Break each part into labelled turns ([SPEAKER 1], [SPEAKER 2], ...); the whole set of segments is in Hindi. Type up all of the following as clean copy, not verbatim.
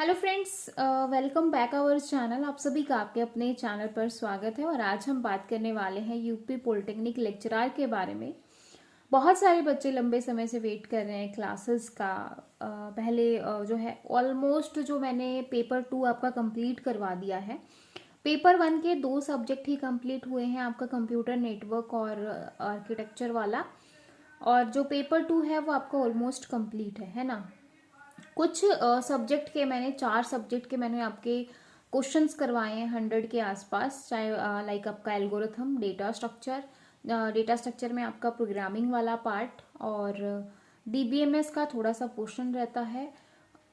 [SPEAKER 1] Hello friends, welcome back our channel. आप सभी का आपके अपने चैनल पर स्वागत है। और आज हम बात करने वाले हैं यूपी पॉलिटेक्निक लेक्चरार के बारे में। बहुत सारे बच्चे लंबे समय से वेट कर रहे हैं क्लासेस का। पहले जो है ऑलमोस्ट जो मैंने पेपर 2 आपका कंप्लीट करवा दिया है। पेपर 1 के 2 सब्जेक्ट ही कंप्लीट हुए हैं, आपका कंप्यूटर नेटवर्क और आर्किटेक्चर वाला। और जो पेपर 2 है वो आपका ऑलमोस्ट कंप्लीट है ना। कुछ सब्जेक्ट के मैंने 4 सब्जेक्ट के मैंने आपके क्वेश्चंस करवाए हैं 100 के आसपास। चाहे लाइक आपका एल्गोरिथम, डेटा स्ट्रक्चर में आपका प्रोग्रामिंग वाला पार्ट, और डीबीएमएस का थोड़ा सा पोर्शन रहता है,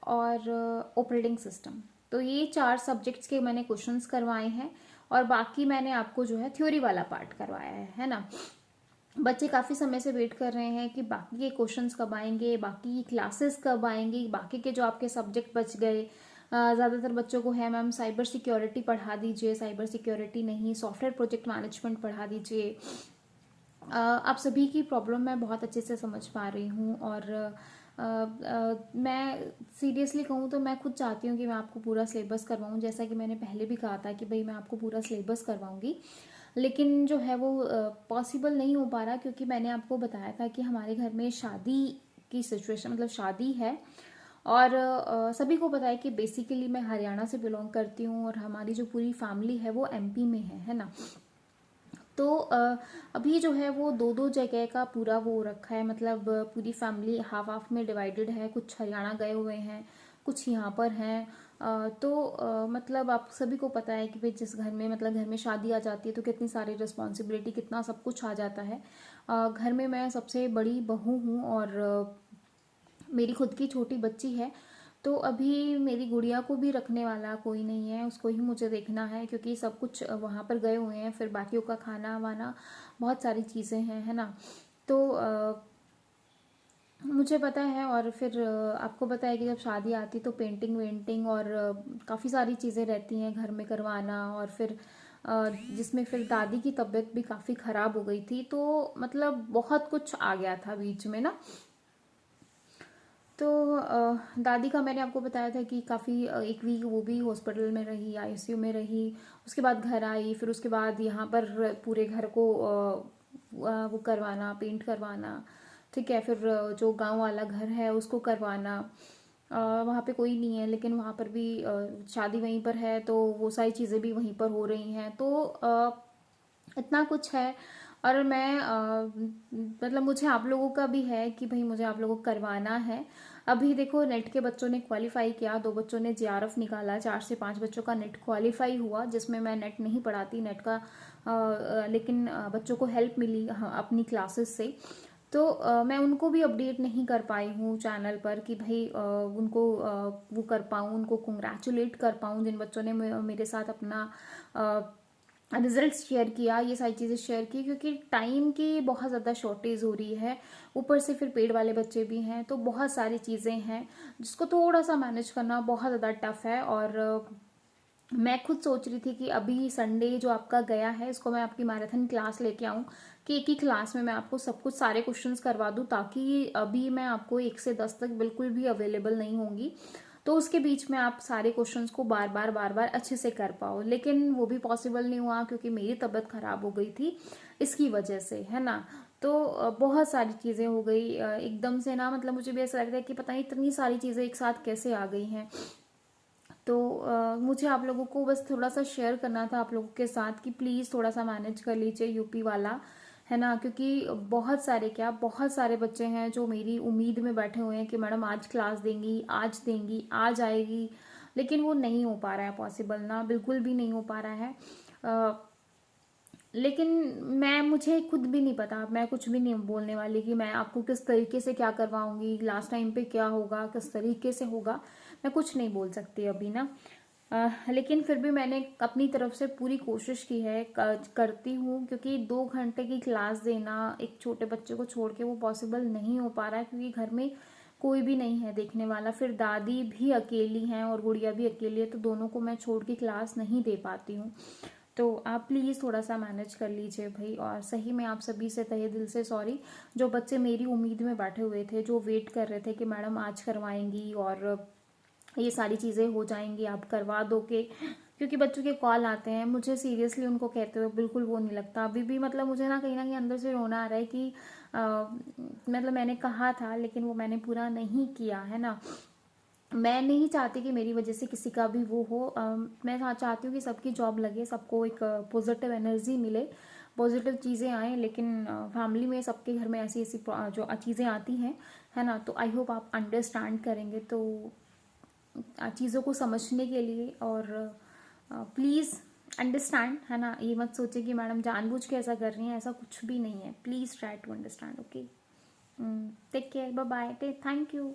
[SPEAKER 1] और ऑपरेटिंग सिस्टम। तो ये 4 सब्जेक्ट्स के मैंने क्वेश्चंस करवाए हैं। और बाकी मैंने आपको जो है थ्योरी वाला पार्ट करवाया है ना। बच्चे काफ़ी समय से वेट कर रहे हैं कि बाकी के क्वेश्चंस कब आएंगे, बाकी की क्लासेस कब आएंगी, बाकी के जो आपके सब्जेक्ट बच गए। ज़्यादातर बच्चों को है मैम साइबर सिक्योरिटी पढ़ा दीजिए, साइबर सिक्योरिटी नहीं सॉफ्टवेयर प्रोजेक्ट मैनेजमेंट पढ़ा दीजिए। आप सभी की प्रॉब्लम मैं बहुत अच्छे से समझ पा रही हूँ। और मैं सीरियसली कहूँ तो मैं खुद चाहती हूँ कि मैं आपको पूरा सिलेबस करवाऊँ, जैसा कि मैंने पहले भी कहा था कि भाई मैं आपको पूरा सिलेबस करवाऊँगी। लेकिन जो है वो पॉसिबल नहीं हो पा रहा, क्योंकि मैंने आपको बताया था कि हमारे घर में शादी की सिचुएशन, मतलब शादी है। और सभी को पता है कि बेसिकली मैं हरियाणा से बिलोंग करती हूँ और हमारी जो पूरी फैमिली है वो एमपी में है ना। तो अभी जो है वो दो दो जगह का पूरा वो रखा है, मतलब पूरी फैमिली हाफ हाफ में डिवाइडेड है। कुछ हरियाणा गए हुए हैं, कुछ यहाँ पर हैं। तो मतलब आप सभी को पता है कि भाई जिस घर में, मतलब घर में शादी आ जाती है तो कितनी सारी रिस्पॉन्सिबिलिटी, कितना सब कुछ आ जाता है। घर में मैं सबसे बड़ी बहू हूँ, और मेरी खुद की छोटी बच्ची है। तो अभी मेरी गुड़िया को भी रखने वाला कोई नहीं है, उसको ही मुझे देखना है, क्योंकि सब कुछ वहाँ पर गए हुए हैं। फिर बाकियों का खाना वाना, बहुत सारी चीज़ें हैं, है ना। तो मुझे पता है। और फिर आपको पता है कि जब शादी आती तो पेंटिंग वेंटिंग और काफ़ी सारी चीज़ें रहती हैं घर में करवाना। और फिर जिसमें फिर दादी की तबीयत भी काफ़ी ख़राब हो गई थी, तो मतलब बहुत कुछ आ गया था बीच में ना। तो दादी का मैंने आपको बताया था कि काफ़ी 1 वीक वो भी हॉस्पिटल में रही, आईसीयू में रही। उसके बाद घर आई, फिर उसके बाद यहाँ पर पूरे घर को वो करवाना, पेंट करवाना। ठीक है। फिर जो गांव वाला घर है उसको करवाना। वहाँ पे कोई नहीं है, लेकिन वहाँ पर भी शादी वहीं पर है, तो वो सारी चीज़ें भी वहीं पर हो रही हैं। तो इतना कुछ है। और मैं मतलब मुझे आप लोगों का भी है कि भाई मुझे आप लोगों को करवाना है। अभी देखो नेट के बच्चों ने क्वालिफाई किया, 2 बच्चों ने जेआरएफ निकाला, 4 से 5 बच्चों का नेट क्वालिफाई हुआ, जिसमें मैं नेट नहीं पढ़ाती नेट का। लेकिन बच्चों को हेल्प मिली अपनी क्लासेस से। तो मैं उनको भी अपडेट नहीं कर पाई हूँ चैनल पर कि भाई उनको वो कर पाऊँ, उनको कंग्रेचुलेट कर पाऊँ जिन बच्चों ने मेरे साथ अपना रिजल्ट्स शेयर किया, ये सारी चीज़ें शेयर की, क्योंकि टाइम की बहुत ज़्यादा शॉर्टेज हो रही है। ऊपर से फिर पेड वाले बच्चे भी हैं, तो बहुत सारी चीज़ें हैं जिसको थोड़ा सा मैनेज करना बहुत ज़्यादा टफ है। और मैं खुद सोच रही थी कि अभी संडे जो आपका गया है इसको मैं आपकी मैराथन क्लास लेके आऊँ, कि एक ही क्लास में मैं आपको सब कुछ सारे क्वेश्चंस करवा दूँ, ताकि अभी मैं आपको 1 से 10 तक बिल्कुल भी अवेलेबल नहीं होंगी। तो उसके बीच में आप सारे क्वेश्चंस को बार बार अच्छे से कर पाओ। लेकिन वो भी पॉसिबल नहीं हुआ, क्योंकि मेरी तबीयत खराब हो गई थी इसकी वजह से, है ना। तो बहुत सारी चीज़ें हो गई एकदम से ना। मतलब मुझे भी ऐसा लगता है कि पता नहीं इतनी सारी चीज़ें एक साथ कैसे आ गई हैं। तो मुझे आप लोगों को बस थोड़ा सा शेयर करना था आप लोगों के साथ कि प्लीज़ थोड़ा सा मैनेज कर लीजिए यूपी वाला, है ना। क्योंकि बहुत सारे बच्चे हैं जो मेरी उम्मीद में बैठे हुए हैं कि मैडम आज क्लास देंगी, आज देंगी, आज आएगी। लेकिन वो नहीं हो पा रहा है पॉसिबल ना, बिल्कुल भी नहीं हो पा रहा है। लेकिन मुझे खुद भी नहीं पता, मैं कुछ भी नहीं बोलने वाली कि मैं आपको किस तरीके से क्या करवाऊंगी, लास्ट टाइम पे क्या होगा, किस तरीके से होगा। मैं कुछ नहीं बोल सकती अभी ना। लेकिन फिर भी मैंने अपनी तरफ से पूरी कोशिश की है, करती हूँ, क्योंकि 2 घंटे की क्लास देना एक छोटे बच्चे को छोड़ के वो पॉसिबल नहीं हो पा रहा है, क्योंकि घर में कोई भी नहीं है देखने वाला। फिर दादी भी अकेली हैं और गुड़िया भी अकेली है, तो दोनों को मैं छोड़ के क्लास नहीं दे पाती हूँ। तो आप प्लीज़ थोड़ा सा मैनेज कर लीजिए भाई। और सही में आप सभी से तहे दिल से सॉरी, जो बच्चे मेरी उम्मीद में बैठे हुए थे, जो वेट कर रहे थे कि मैडम आज करवाएंगी और ये सारी चीज़ें हो जाएंगी, आप करवा दोगे। क्योंकि बच्चों के कॉल आते हैं, मुझे सीरियसली उनको कहते हुए बिल्कुल वो नहीं लगता अभी भी, मतलब मुझे ना कहीं अंदर से रोना आ रहा है कि मतलब मैंने कहा था लेकिन वो मैंने पूरा नहीं किया है ना। मैं नहीं चाहती कि मेरी वजह से किसी का भी वो हो। मैं चाहती हूँ कि सबकी जॉब लगे, सबको एक पॉजिटिव एनर्जी मिले, पॉजिटिव चीज़ें आए। लेकिन फैमिली में सबके घर में ऐसी ऐसी जो चीज़ें आती हैं, है ना। तो आई होप आप अंडरस्टैंड करेंगे तो चीज़ों को समझने के लिए। और प्लीज़ अंडरस्टैंड, है ना। ये मत सोचे कि मैडम जानबूझ के ऐसा कर रही हैं, ऐसा कुछ भी नहीं है। Please try to understand. Okay, take care, bye bye, thank you.